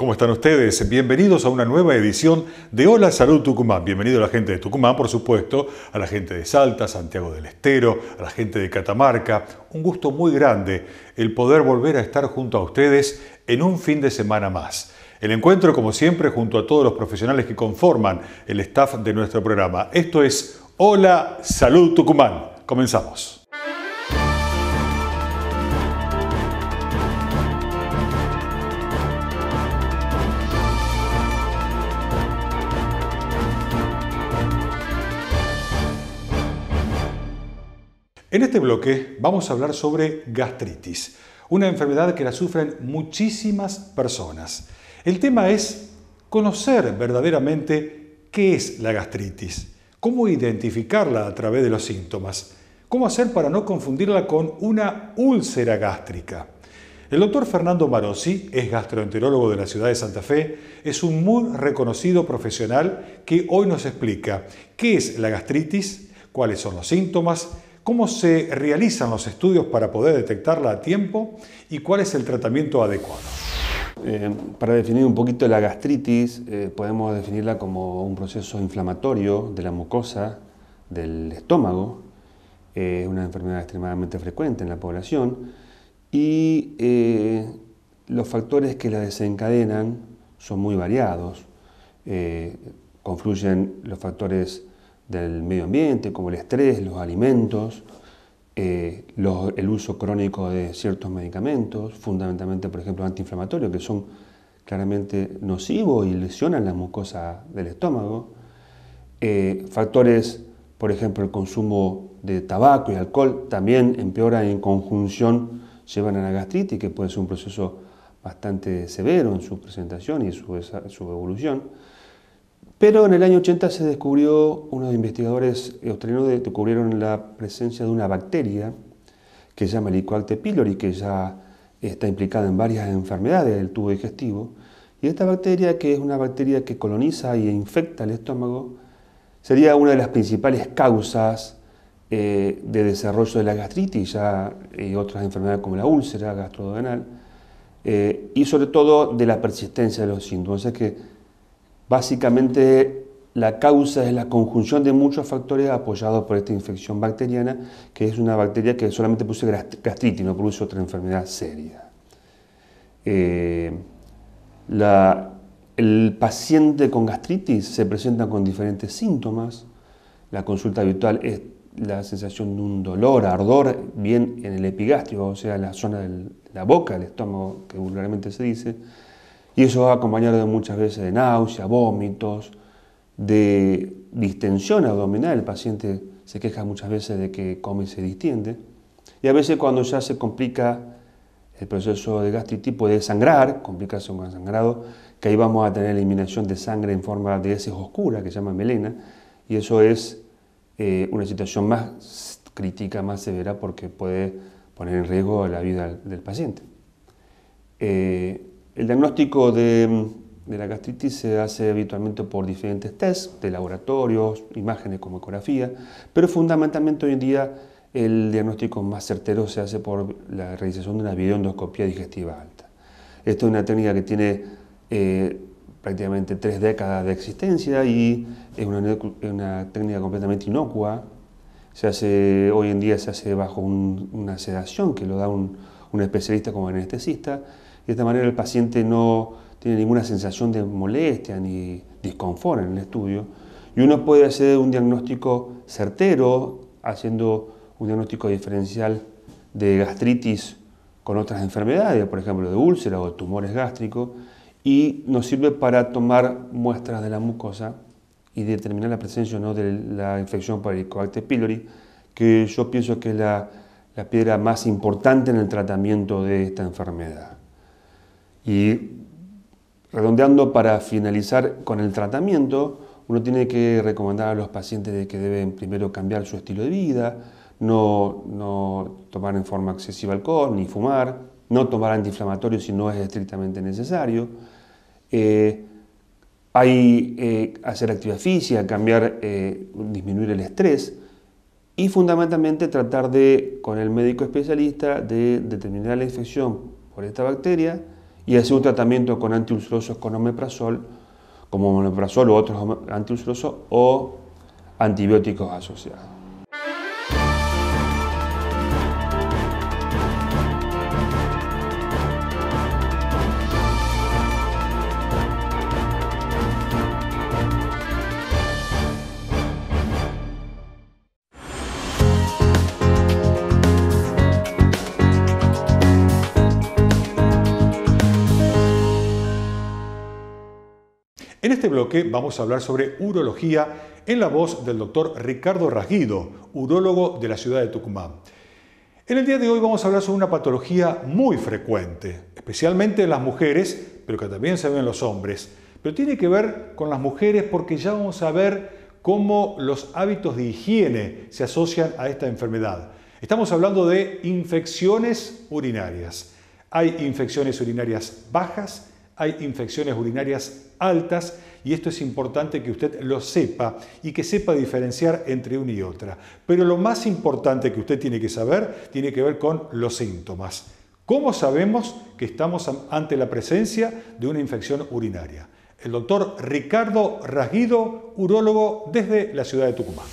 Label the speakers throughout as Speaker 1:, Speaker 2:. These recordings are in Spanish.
Speaker 1: ¿cómo están ustedes? Bienvenidos a una nueva edición de Hola Salud Tucumán. Bienvenido a la gente de Tucumán, por supuesto, a la gente de Salta, Santiago del Estero, a la gente de Catamarca. Un gusto muy grande el poder volver a estar junto a ustedes en un fin de semana más. El encuentro, como siempre, junto a todos los profesionales que conforman el staff de nuestro programa. Esto es Hola Salud Tucumán. Comenzamos. En este bloque vamos a hablar sobre gastritis, una enfermedad que la sufren muchísimas personas. El tema es conocer verdaderamente qué es la gastritis, cómo identificarla a través de los síntomas, cómo hacer para no confundirla con una úlcera gástrica. El doctor Fernando Marosi es gastroenterólogo de la ciudad de Santa Fe, es un muy reconocido profesional que hoy nos explica qué es la gastritis, cuáles son los síntomas, cómo se realizan los estudios para poder detectarla a tiempo y cuál es el tratamiento adecuado.
Speaker 2: Para definir un poquito la gastritis, podemos definirla como un proceso inflamatorio de la mucosa del estómago. Es una enfermedad extremadamente frecuente en la población y los factores que la desencadenan son muy variados. Confluyen los factores del medio ambiente, como el estrés, los alimentos, el uso crónico de ciertos medicamentos, fundamentalmente, por ejemplo, antiinflamatorios, que son claramente nocivos y lesionan la mucosa del estómago. Factores, por ejemplo, el consumo de tabaco y alcohol también empeoran en conjunción, llevan a la gastritis, que puede ser un proceso bastante severo en su presentación y su evolución. Pero en el año 80 se descubrió, unos investigadores australianos descubrieron la presencia de una bacteria que se llama Helicobacter pylori, que ya está implicada en varias enfermedades del tubo digestivo. Y esta bacteria, que es una bacteria que coloniza e infecta el estómago, sería una de las principales causas de desarrollo de la gastritis y otras enfermedades como la úlcera gastroduodenal, y sobre todo de la persistencia de los síntomas. O sea que básicamente la causa es la conjunción de muchos factores apoyados por esta infección bacteriana, que es una bacteria que solamente produce gastritis, no produce otra enfermedad seria. El paciente con gastritis se presenta con diferentes síntomas. La consulta habitual es la sensación de un dolor, ardor, bien en el epigástrico, o sea, la zona de la boca, el estómago, que vulgarmente se dice. Y eso va acompañado de muchas veces de náusea, vómitos, de distensión abdominal. El paciente se queja muchas veces de que come y se distiende. Y a veces cuando ya se complica el proceso de gastritis puede sangrar, complicación con el sangrado, que ahí vamos a tener eliminación de sangre en forma de heces oscuras, que se llama melena, y eso es una situación más crítica, más severa, porque puede poner en riesgo la vida del paciente. El diagnóstico de la gastritis se hace habitualmente por diferentes tests de laboratorios, imágenes como ecografía, pero fundamentalmente hoy en día el diagnóstico más certero se hace por la realización de una videoendoscopía digestiva alta. Esta es una técnica que tiene prácticamente 3 décadas de existencia y es una técnica completamente inocua. Hoy en día se hace bajo una sedación que lo da un especialista como anestesista. De esta manera el paciente no tiene ninguna sensación de molestia ni disconfort en el estudio y uno puede hacer un diagnóstico certero haciendo un diagnóstico diferencial de gastritis con otras enfermedades, por ejemplo de úlcera o de tumores gástricos, y nos sirve para tomar muestras de la mucosa y determinar la presencia o no de la infección por Helicobacter pylori, que yo pienso que es la piedra más importante en el tratamiento de esta enfermedad. Y redondeando para finalizar con el tratamiento, uno tiene que recomendar a los pacientes de que deben primero cambiar su estilo de vida, no tomar en forma excesiva alcohol, ni fumar, no tomar antiinflamatorios si no es estrictamente necesario. Hacer actividad física, disminuir el estrés y fundamentalmente tratar con el médico especialista de determinar la infección por esta bacteria y hacer un tratamiento con antiulcerosos con omeprazol, como omeprazol u otros antiulcerosos o antibióticos asociados.
Speaker 1: En este bloque vamos a hablar sobre urología en la voz del doctor Ricardo Rasguido, urólogo de la ciudad de Tucumán. En el día de hoy vamos a hablar sobre una patología muy frecuente, especialmente en las mujeres, pero que también se ve en los hombres. Pero tiene que ver con las mujeres porque ya vamos a ver cómo los hábitos de higiene se asocian a esta enfermedad. Estamos hablando de infecciones urinarias. Hay infecciones urinarias bajas, hay infecciones urinarias altas y esto es importante que usted lo sepa y que sepa diferenciar entre una y otra. Pero lo más importante que usted tiene que saber tiene que ver con los síntomas. ¿Cómo sabemos que estamos ante la presencia de una infección urinaria? El doctor Ricardo Rasguido, urólogo desde la ciudad de Tucumán.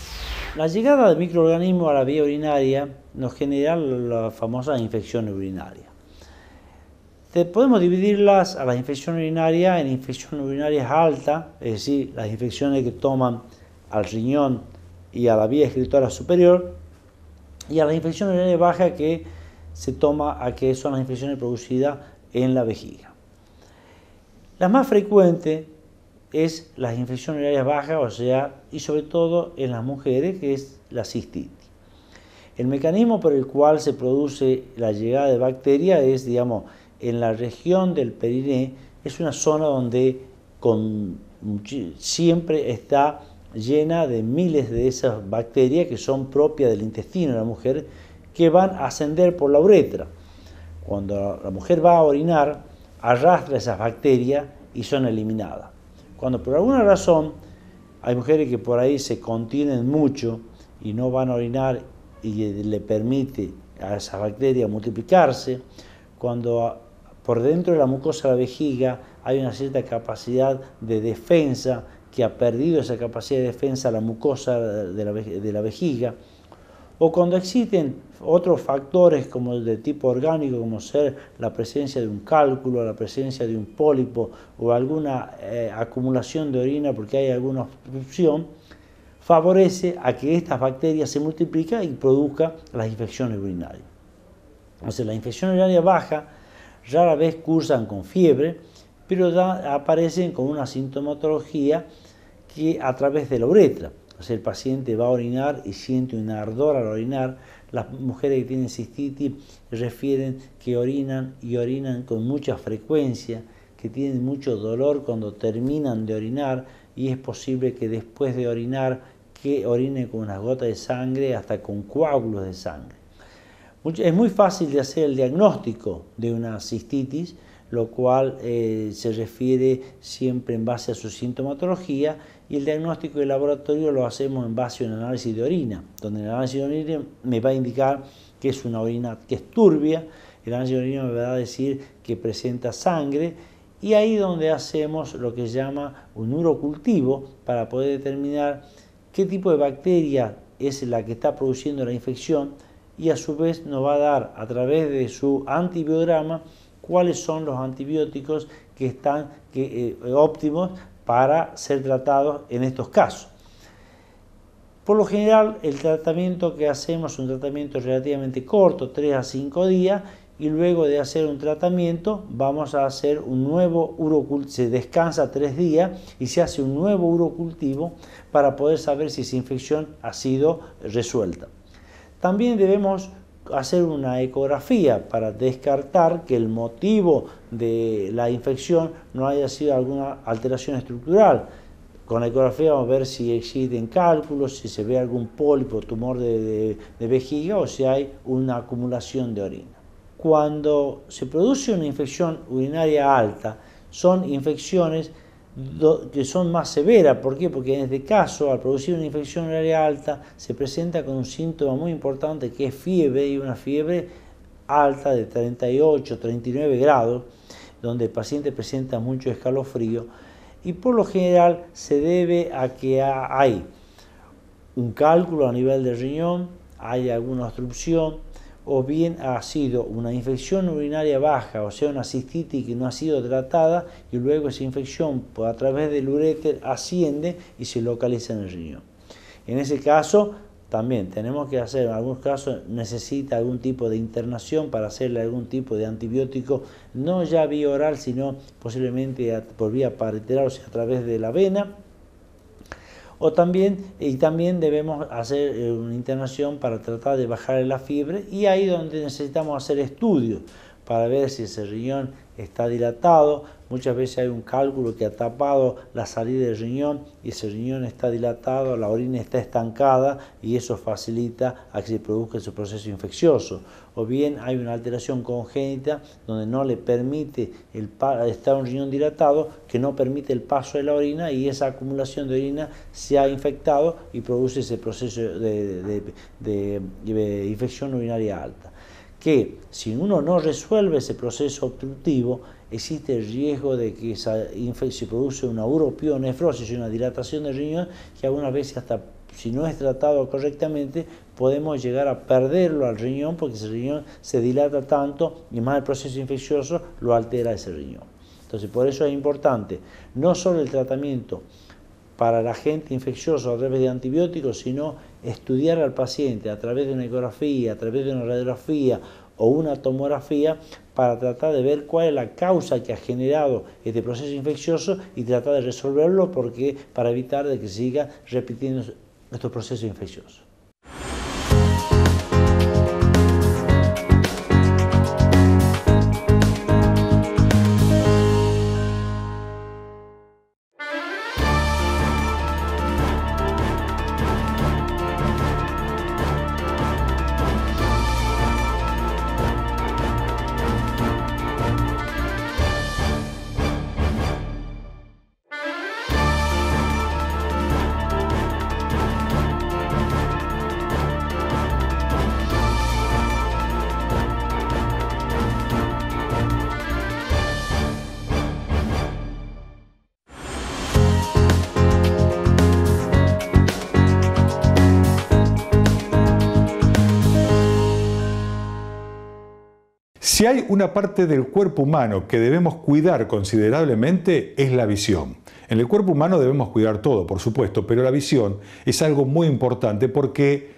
Speaker 3: La llegada de microorganismos a la vía urinaria nos genera la famosa infección urinaria. Podemos dividirlas a las infecciones urinarias en infecciones urinarias altas, es decir, las infecciones que toman al riñón y a la vía excretora superior, y a las infecciones urinarias bajas que se toma a que son las infecciones producidas en la vejiga. La más frecuente es las infecciones urinarias bajas, o sea, y sobre todo en las mujeres, que es la cistitis. El mecanismo por el cual se produce la llegada de bacterias es, digamos, en la región del periné, es una zona donde siempre está llena de miles de esas bacterias que son propias del intestino de la mujer, que van a ascender por la uretra. Cuando la mujer va a orinar, arrastra esas bacterias y son eliminadas. Cuando por alguna razón hay mujeres que por ahí se contienen mucho y no van a orinar y le permite a esas bacterias multiplicarse, cuando por dentro de la mucosa de la vejiga hay una cierta capacidad de defensa, que ha perdido esa capacidad de defensa la mucosa de la vejiga, o cuando existen otros factores como de tipo orgánico, como ser la presencia de un cálculo, la presencia de un pólipo o alguna acumulación de orina porque hay alguna obstrucción, favorece a que estas bacterias se multipliquen y produzcan las infecciones urinarias. Entonces, la infección urinaria baja rara vez cursan con fiebre, pero aparecen con una sintomatología que a través de la uretra. O sea, el paciente va a orinar y siente un ardor al orinar. Las mujeres que tienen cistitis refieren que orinan y orinan con mucha frecuencia, que tienen mucho dolor cuando terminan de orinar y es posible que después de orinar que orinen con unas gotas de sangre, hasta con coágulos de sangre. Es muy fácil de hacer el diagnóstico de una cistitis, lo cual se refiere siempre en base a su sintomatología, y el diagnóstico de laboratorio lo hacemos en base a un análisis de orina, donde el análisis de orina me va a indicar que es una orina que es turbia, el análisis de orina me va a decir que presenta sangre, y ahí donde hacemos lo que se llama un urocultivo para poder determinar qué tipo de bacteria es la que está produciendo la infección, y a su vez nos va a dar a través de su antibiograma cuáles son los antibióticos que están óptimos para ser tratados en estos casos. Por lo general, el tratamiento que hacemos es un tratamiento relativamente corto, 3 a 5 días, y luego de hacer un tratamiento vamos a hacer un nuevo urocultivo, se descansa 3 días y se hace un nuevo urocultivo para poder saber si esa infección ha sido resuelta. También debemos hacer una ecografía para descartar que el motivo de la infección no haya sido alguna alteración estructural. Con la ecografía vamos a ver si existen cálculos, si se ve algún pólipo, tumor de vejiga o si hay una acumulación de orina. Cuando se produce una infección urinaria alta, son infecciones que son más severas. ¿Por qué? Porque en este caso, al producir una infección urinaria alta, se presenta con un síntoma muy importante que es fiebre, y una fiebre alta de 38, 39 grados, donde el paciente presenta mucho escalofrío, y por lo general se debe a que hay un cálculo a nivel del riñón, hay alguna obstrucción, o bien ha sido una infección urinaria baja, o sea, una cistitis que no ha sido tratada, y luego esa infección a través del uréter asciende y se localiza en el riñón. En ese caso, también tenemos que hacer, en algunos casos necesita algún tipo de internación para hacerle algún tipo de antibiótico, no ya vía oral, sino posiblemente por vía parenteral, o sea, a través de la vena. También debemos hacer una internación para tratar de bajar la fiebre, y ahí donde necesitamos hacer estudios para ver si ese riñón está dilatado. Muchas veces hay un cálculo que ha tapado la salida del riñón y ese riñón está dilatado, la orina está estancada y eso facilita a que se produzca ese proceso infeccioso. O bien hay una alteración congénita donde no le permite estar un riñón dilatado, que no permite el paso de la orina, y esa acumulación de orina se ha infectado y produce ese proceso de infección urinaria alta. Que si uno no resuelve ese proceso obstructivo, existe el riesgo de que se produce una uropionefrosis, una dilatación del riñón, que algunas veces, hasta si no es tratado correctamente, podemos llegar a perderlo al riñón, porque ese riñón se dilata tanto y más el proceso infeccioso lo altera ese riñón. Entonces, por eso es importante no solo el tratamiento para el agente infeccioso a través de antibióticos, sino estudiar al paciente a través de una ecografía, a través de una radiografía o una tomografía, para tratar de ver cuál es la causa que ha generado este proceso infeccioso y tratar de resolverlo, para evitar de que siga repitiendo estos procesos infecciosos.
Speaker 1: Si hay una parte del cuerpo humano que debemos cuidar considerablemente, es la visión. En el cuerpo humano debemos cuidar todo, por supuesto, pero la visión es algo muy importante, porque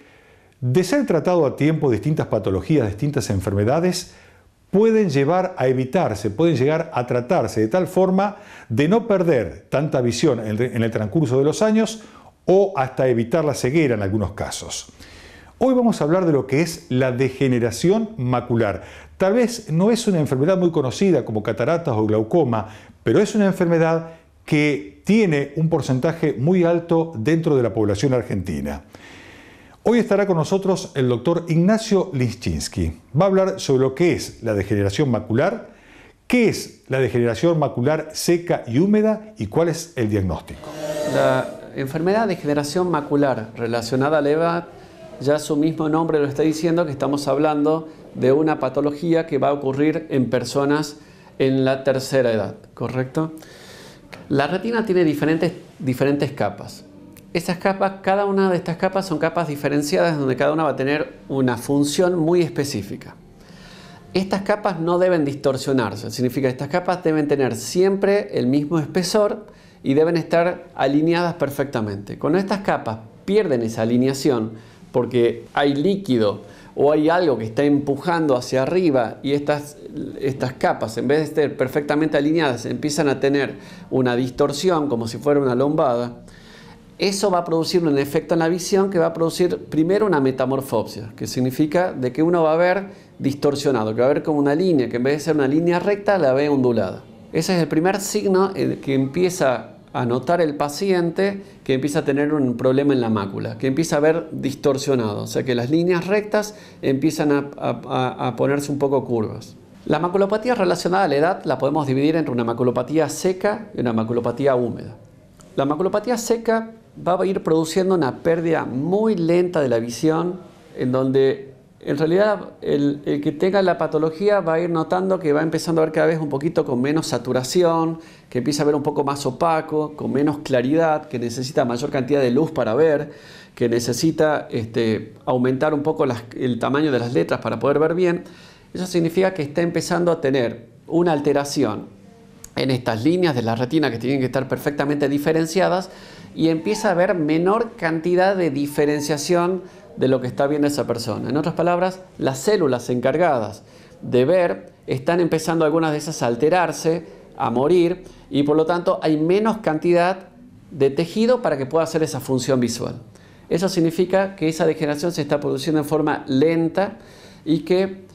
Speaker 1: de ser tratado a tiempo distintas patologías, distintas enfermedades, pueden llevar a evitarse, pueden llegar a tratarse de tal forma de no perder tanta visión en el transcurso de los años, o hasta evitar la ceguera en algunos casos. Hoy vamos a hablar de lo que es la degeneración macular. Tal vez no es una enfermedad muy conocida como cataratas o glaucoma, pero es una enfermedad que tiene un porcentaje muy alto dentro de la población argentina. Hoy estará con nosotros el doctor Ignacio Lischinski. Va a hablar sobre lo que es la degeneración macular, qué es la degeneración macular seca y húmeda y cuál es el diagnóstico.
Speaker 4: La enfermedad de degeneración macular relacionada a la edad, ya su mismo nombre lo está diciendo, que estamos hablando de una patología que va a ocurrir en personas en la tercera edad, ¿correcto? La retina tiene diferentes capas. Esas capas, cada una de estas capas son capas diferenciadas, donde cada una va a tener una función muy específica. Estas capas no deben distorsionarse, significa que estas capas deben tener siempre el mismo espesor y deben estar alineadas perfectamente. Cuando estas capas pierden esa alineación, porque hay líquido o hay algo que está empujando hacia arriba, y estas capas, en vez de estar perfectamente alineadas, empiezan a tener una distorsión como si fuera una lombada, eso va a producir un efecto en la visión que va a producir primero una metamorfopsia, que significa de que uno va a ver distorsionado, que va a ver como una línea, que en vez de ser una línea recta la ve ondulada. Ese es el primer signo que empieza a notar el paciente, que empieza a tener un problema en la mácula, que empieza a ver distorsionado, o sea que las líneas rectas empiezan a ponerse un poco curvas. La maculopatía relacionada a la edad la podemos dividir entre una maculopatía seca y una maculopatía húmeda. La maculopatía seca va a ir produciendo una pérdida muy lenta de la visión, en donde en realidad el que tenga la patología va a ir notando que va empezando a ver cada vez un poquito con menos saturación, que empieza a ver un poco más opaco, con menos claridad, que necesita mayor cantidad de luz para ver, que necesita aumentar un poco el tamaño de las letras para poder ver bien. Eso significa que está empezando a tener una alteración en estas líneas de la retina que tienen que estar perfectamente diferenciadas y empieza a haber menor cantidad de diferenciación de lo que está viendo esa persona. En otras palabras, las células encargadas de ver están empezando algunas de esas a alterarse, a morir, y por lo tanto hay menos cantidad de tejido para que pueda hacer esa función visual. Eso significa que esa degeneración se está produciendo en forma lenta y que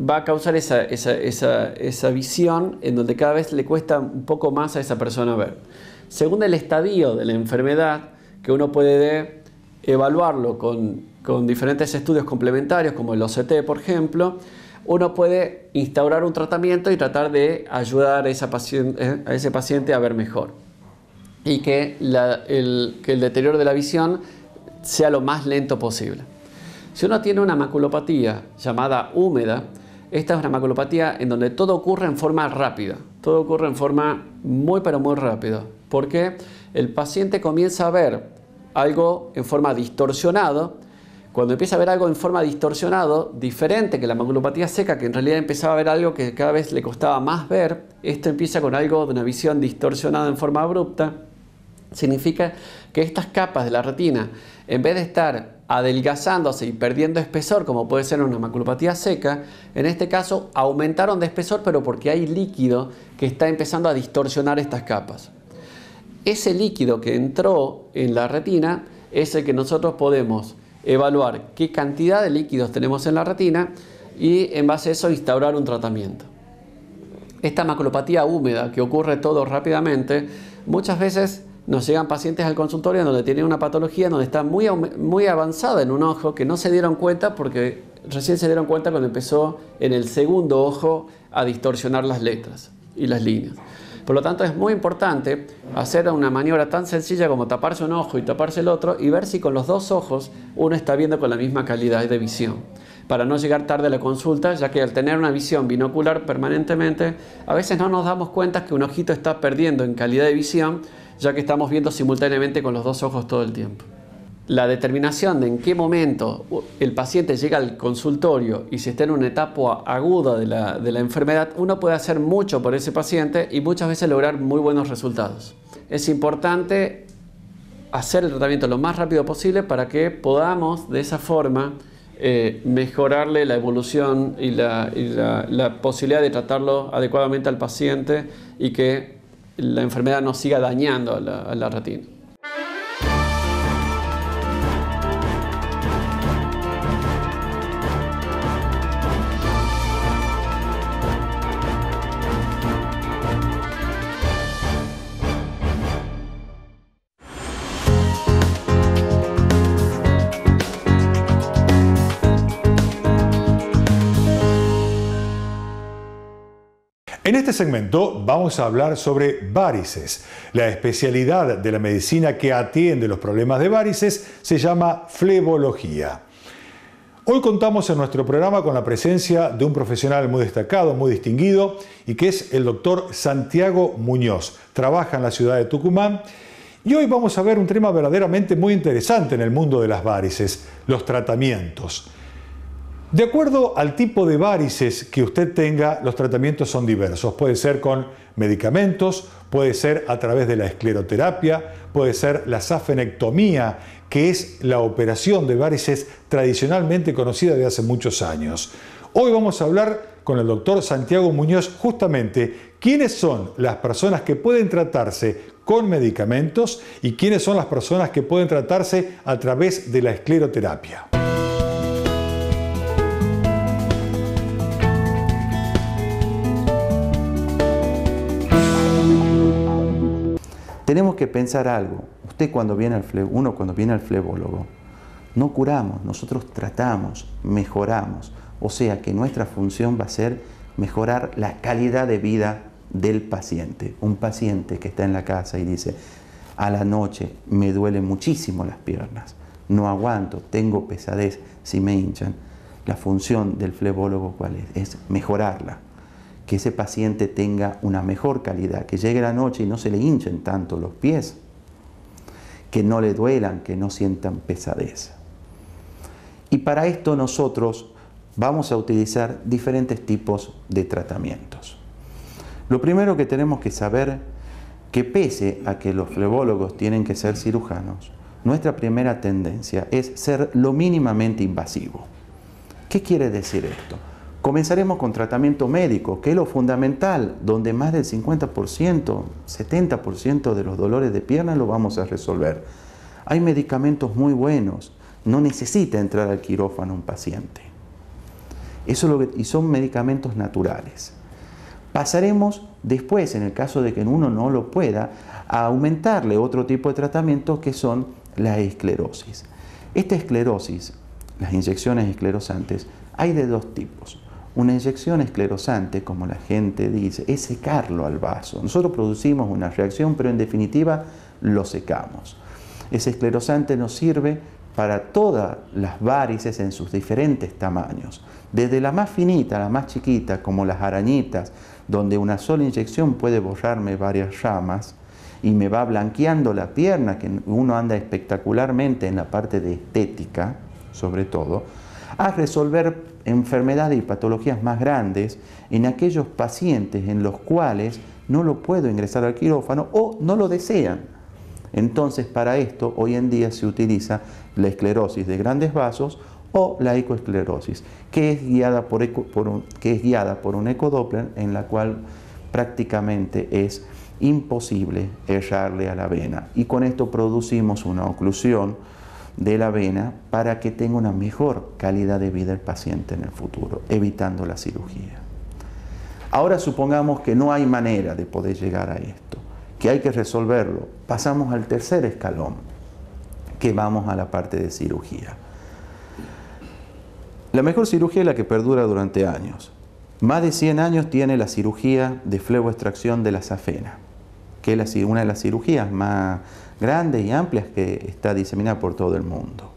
Speaker 4: va a causar esa visión en donde cada vez le cuesta un poco más a esa persona ver. Según el estadio de la enfermedad, que uno puede evaluarlo con diferentes estudios complementarios como el OCT, por ejemplo, uno puede instaurar un tratamiento y tratar de ayudar a ese paciente a ver mejor y que el deterioro de la visión sea lo más lento posible. Si uno tiene una maculopatía llamada húmeda, esta es una maculopatía en donde todo ocurre en forma rápida, todo ocurre en forma muy pero muy rápida, porque el paciente comienza a ver algo en forma distorsionada. Cuando empieza a ver algo en forma distorsionado, diferente que la maculopatía seca, que en realidad empezaba a ver algo que cada vez le costaba más ver, esto empieza con algo de una visión distorsionada en forma abrupta. Significa que estas capas de la retina, en vez de estar adelgazándose y perdiendo espesor, como puede ser una maculopatía seca, en este caso aumentaron de espesor, pero porque hay líquido que está empezando a distorsionar estas capas. Ese líquido que entró en la retina es el que nosotros podemos evaluar qué cantidad de líquidos tenemos en la retina y en base a eso instaurar un tratamiento. Esta maculopatía húmeda, que ocurre todo rápidamente, muchas veces nos llegan pacientes al consultorio donde tienen una patología donde está muy avanzada en un ojo, que no se dieron cuenta porque recién se dieron cuenta cuando empezó en el segundo ojo a distorsionar las letras y las líneas. Por lo tanto, es muy importante hacer una maniobra tan sencilla como taparse un ojo y taparse el otro y ver si con los dos ojos uno está viendo con la misma calidad de visión, para no llegar tarde a la consulta, ya que al tener una visión binocular permanentemente, a veces no nos damos cuenta que un ojito está perdiendo en calidad de visión, ya que estamos viendo simultáneamente con los dos ojos todo el tiempo. La determinación de en qué momento el paciente llega al consultorio y si está en una etapa aguda de la enfermedad, uno puede hacer mucho por ese paciente y muchas veces lograr muy buenos resultados. Es importante hacer el tratamiento lo más rápido posible para que podamos de esa forma mejorarle la evolución y la posibilidad de tratarlo adecuadamente al paciente y que la enfermedad no siga dañando a la retina.
Speaker 1: En este segmento vamos a hablar sobre varices. La especialidad de la medicina que atiende los problemas de varices se llama flebología. Hoy contamos en nuestro programa con la presencia de un profesional muy destacado, muy distinguido, y que es el doctor Santiago Muñoz. Trabaja en la ciudad de Tucumán. Y hoy vamos a ver un tema verdaderamente muy interesante en el mundo de las varices, los tratamientos. De acuerdo al tipo de varices que usted tenga, los tratamientos son diversos. Puede ser con medicamentos, puede ser a través de la escleroterapia, puede ser la safenectomía, que es la operación de varices tradicionalmente conocida de hace muchos años. Hoy vamos a hablar con el doctor Santiago Muñoz justamente quiénes son las personas que pueden tratarse con medicamentos y quiénes son las personas que pueden tratarse a través de la escleroterapia.
Speaker 5: Tenemos que pensar algo. Cuando viene al flebólogo, no curamos, nosotros tratamos, mejoramos. O sea que nuestra función va a ser mejorar la calidad de vida del paciente. Un paciente que está en la casa y dice, a la noche me duelen muchísimo las piernas. no aguanto, tengo pesadez si me hinchan, la función del flebólogo ¿cuál es? Es mejorarla, que ese paciente tenga una mejor calidad, que llegue la noche y no se le hinchen tanto los pies, que no le duelan, que no sientan pesadez. Y para esto nosotros vamos a utilizar diferentes tipos de tratamientos. Lo primero que tenemos que saber, que pese a que los flebólogos tienen que ser cirujanos, nuestra primera tendencia es ser lo mínimamente invasivo. ¿Qué quiere decir esto? Comenzaremos con tratamiento médico, que es lo fundamental, donde más del 50%, 70% de los dolores de pierna lo vamos a resolver. Hay medicamentos muy buenos, no necesita entrar al quirófano un paciente. Y son medicamentos naturales. Pasaremos después, en el caso de que uno no lo pueda, a aumentarle otro tipo de tratamientos que son la esclerosis. Esta esclerosis, las inyecciones esclerosantes, hay de dos tipos. Una inyección esclerosante, como la gente dice, es secarlo al vaso. Nosotros producimos una reacción, pero en definitiva lo secamos. Ese esclerosante nos sirve para todas las varices en sus diferentes tamaños. Desde la más finita a la más chiquita, como las arañitas, donde una sola inyección puede borrarme varias ramas y me va blanqueando la pierna, que uno anda espectacularmente en la parte de estética, sobre todo, a resolver enfermedades y patologías más grandes en aquellos pacientes en los cuales no lo puedo ingresar al quirófano o no lo desean. Entonces, para esto, hoy en día se utiliza la esclerosis de grandes vasos o la ecoesclerosis, que es guiada por un ecodoppler, en la cual prácticamente es imposible errarle a la vena. Y con esto producimos una oclusión de la vena para que tenga una mejor calidad de vida el paciente en el futuro, evitando la cirugía. Ahora supongamos que no hay manera de poder llegar a esto, que hay que resolverlo. Pasamos al tercer escalón, que vamos a la parte de cirugía. La mejor cirugía es la que perdura durante años. Más de 100 años tiene la cirugía de fleboextracción de la safena, que es una de las cirugías más grandes y amplias que está diseminada por todo el mundo.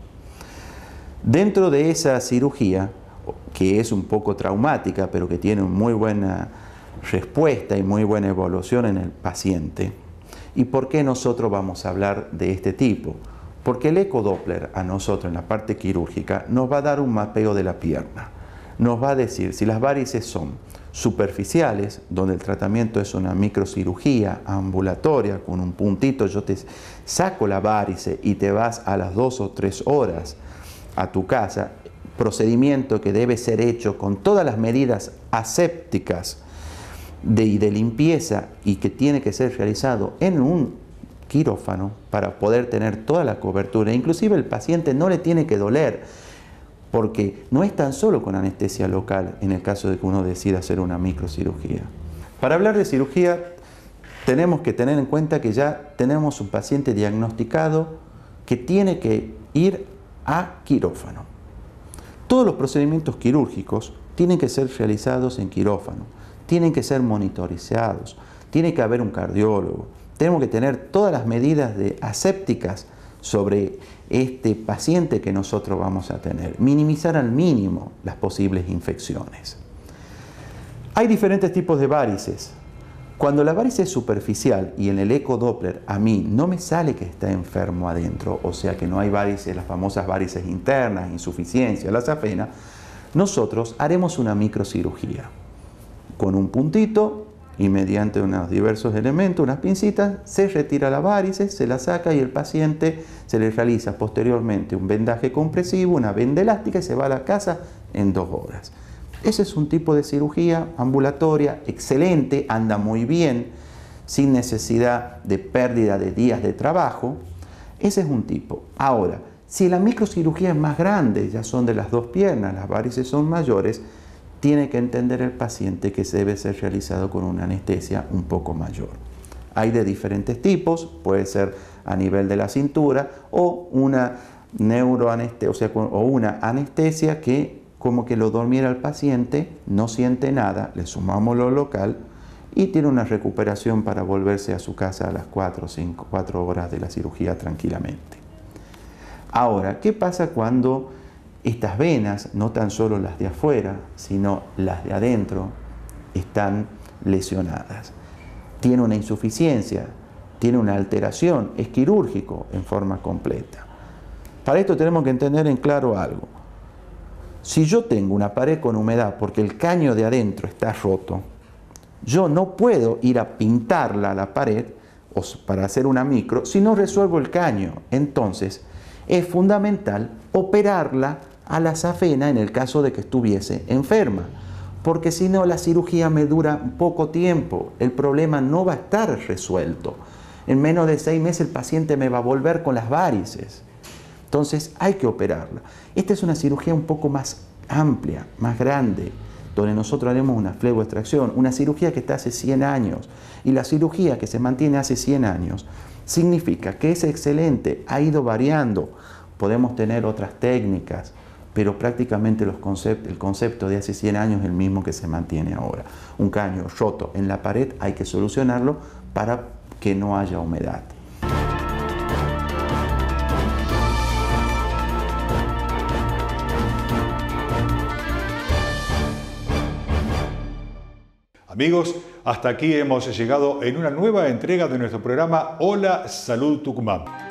Speaker 5: Dentro de esa cirugía, que es un poco traumática, pero que tiene muy buena respuesta y muy buena evolución en el paciente. ¿Y por qué nosotros vamos a hablar de este tipo? Porque el ecodoppler a nosotros en la parte quirúrgica nos va a dar un mapeo de la pierna. Nos va a decir si las varices son superficiales, donde el tratamiento es una microcirugía ambulatoria, con un puntito yo te saco la varice y te vas a las 2 o 3 horas a tu casa, procedimiento que debe ser hecho con todas las medidas asépticas y de limpieza y que tiene que ser realizado en un quirófano para poder tener toda la cobertura. Inclusive el paciente no le tiene que doler, porque no es tan solo con anestesia local en el caso de que uno decida hacer una microcirugía. Para hablar de cirugía tenemos que tener en cuenta que ya tenemos un paciente diagnosticado que tiene que ir a quirófano. Todos los procedimientos quirúrgicos tienen que ser realizados en quirófano, tienen que ser monitorizados, tiene que haber un cardiólogo, tenemos que tener todas las medidas asépticas sobre este paciente que nosotros vamos a tener, minimizar al mínimo las posibles infecciones. Hay diferentes tipos de varices. Cuando la varice es superficial y en el ecodoppler a mí no me sale que está enfermo adentro, o sea que no hay varices, las famosas varices internas, insuficiencia, la safena, nosotros haremos una microcirugía con un puntito y mediante unos diversos elementos, unas pincitas, se retira la varice, se la saca y el paciente se le realiza posteriormente un vendaje compresivo, una venda elástica y se va a la casa en 2 horas. Ese es un tipo de cirugía ambulatoria excelente, anda muy bien, sin necesidad de pérdida de días de trabajo. Ese es un tipo. Ahora, si la microcirugía es más grande, ya son de las 2 piernas, las varices son mayores, tiene que entender el paciente que debe ser realizado con una anestesia un poco mayor. Hay de diferentes tipos, puede ser a nivel de la cintura o una neuroanestesia, o una anestesia que como que lo durmiera el paciente, no siente nada, le sumamos lo local y tiene una recuperación para volverse a su casa a las 4 horas de la cirugía tranquilamente. Ahora, ¿qué pasa cuando estas venas, no tan solo las de afuera, sino las de adentro, están lesionadas? Tiene una insuficiencia, tiene una alteración, es quirúrgico en forma completa. Para esto tenemos que entender en claro algo. Si yo tengo una pared con humedad porque el caño de adentro está roto, yo no puedo ir a pintarla a la pared o para hacer una micro si no resuelvo el caño. Entonces, es fundamental operarla a la safena en el caso de que estuviese enferma, porque si no la cirugía me dura poco tiempo, el problema no va a estar resuelto. En menos de 6 meses el paciente me va a volver con las varices. Entonces hay que operarla. Esta es una cirugía un poco más amplia, más grande, donde nosotros haremos una fleboextracción, una cirugía que está hace 100 años. Y la cirugía que se mantiene hace 100 años significa que es excelente, ha ido variando. Podemos tener otras técnicas, pero prácticamente el concepto de hace 100 años es el mismo que se mantiene ahora. Un caño roto en la pared hay que solucionarlo para que no haya humedad.
Speaker 1: Amigos, hasta aquí hemos llegado en una nueva entrega de nuestro programa Hola Salud Tucumán.